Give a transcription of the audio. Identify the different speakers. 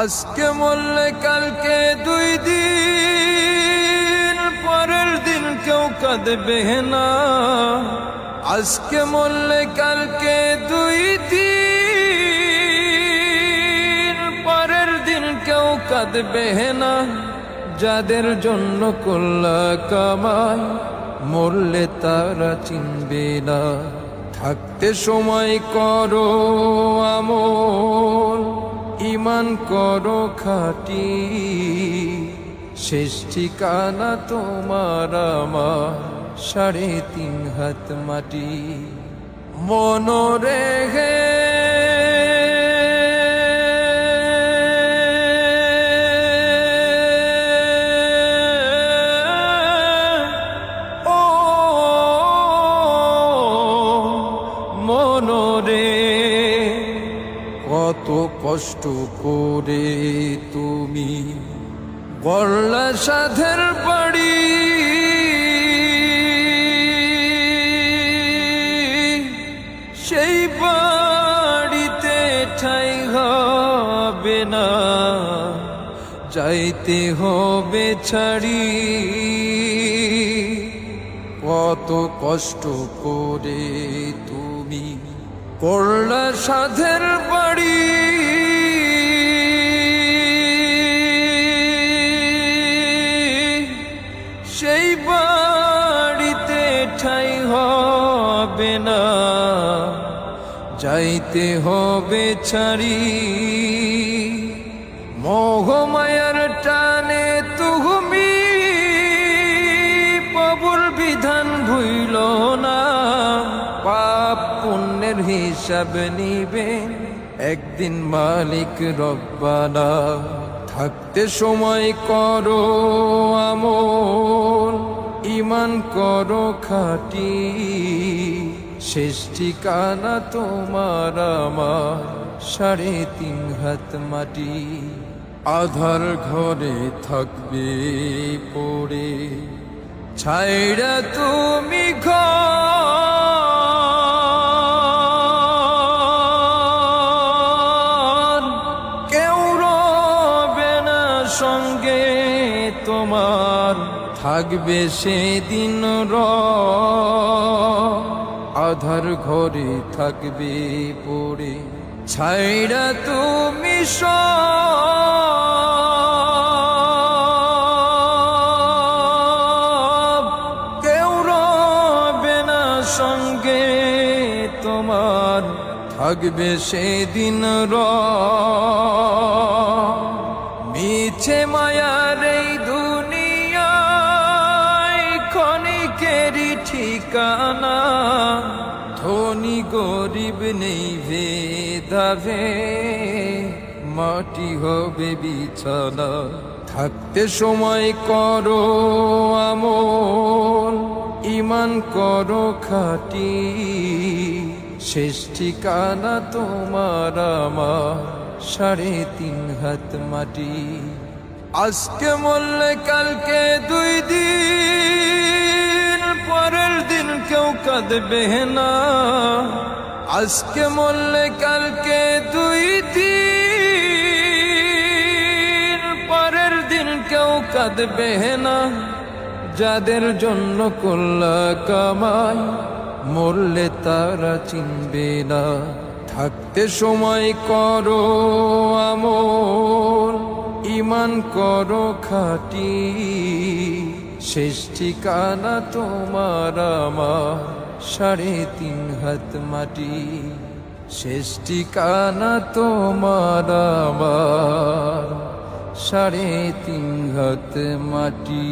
Speaker 1: আজকে মরলে কালকে 2 দিন, পরের দিন কেউ কাঁদবে না। আজকে মরলে কালকে 2 দিন, পরের দিন কেউ কাঁদবে না। যাদের জন্য করলা কামাই, মরলে তারা চিনবে না। থাকতে সময় করো আমল, ইমান করো খাঁটি, শেষ ঠিকানা তোমার আমার 3.5 হাত মাটি। মনরে হে মনরে, কত কষ্ট করে তুমি গড়লা সাধের বাড়ি। সেই বাড়িতে ঠাঁই হবে না, যাইতে হবে ছাড়ি। কত কষ্ট করে তুমি করলা সাধের বাড়ি। সেই বাড়িতে ঠাঁই হবে না, যাইতে হবে ছাড়ি। মোহমায়ার টানে তুমি প্রভুর বিধান ভুইল না। পাপ পুণ্যের হিসাব নিবে একদিন মালিক রব্বানা। থাকতে সময় করো আমল, ইমান করো খাঁটি, শেষ ঠিকানা তোমার আমার 3.5 হাত মাটি। আধার ঘরে থাকবে পড়ে, ছাইড়া তুমি ঘর, কেউ রবে না সঙ্গে তোমার, থাকবে সেদিন আধার ঘরে থাকবে পড়ে, ছাইড়া তুমি সব, কেউ রবে না সঙ্গে তোমার, থাকবে সেদিন মিছে মায়ার এই দুনিয়ায় ক্ষণিকেরই ঠিকানা। ধনী গরিব নেই ভেদাভে, মাটি হবে বিছানা। থাকতে সময় করো আমল, ইমান করো খাঁটি, শেষ ঠিকানা তোমার আমার 3.5 হাত মাটি। আজকে মরলে কালকে 2 দিন, পরের দিন কেউ কাঁদবে না। আজকে মরলে কালকে 2 দিন, পরের দিন কেউ কাঁদবে না। যাদের জন্য করলা কামাই, মরলে তারা চিনবে না। থাকতে সময় করো আমল, ইমান করো খাঁটি, শেষ ঠিকানা তোমার আমার 3.5 হাত মাটি। শেষ ঠিকানা তোমার আমার 3.5 হাত মাটি।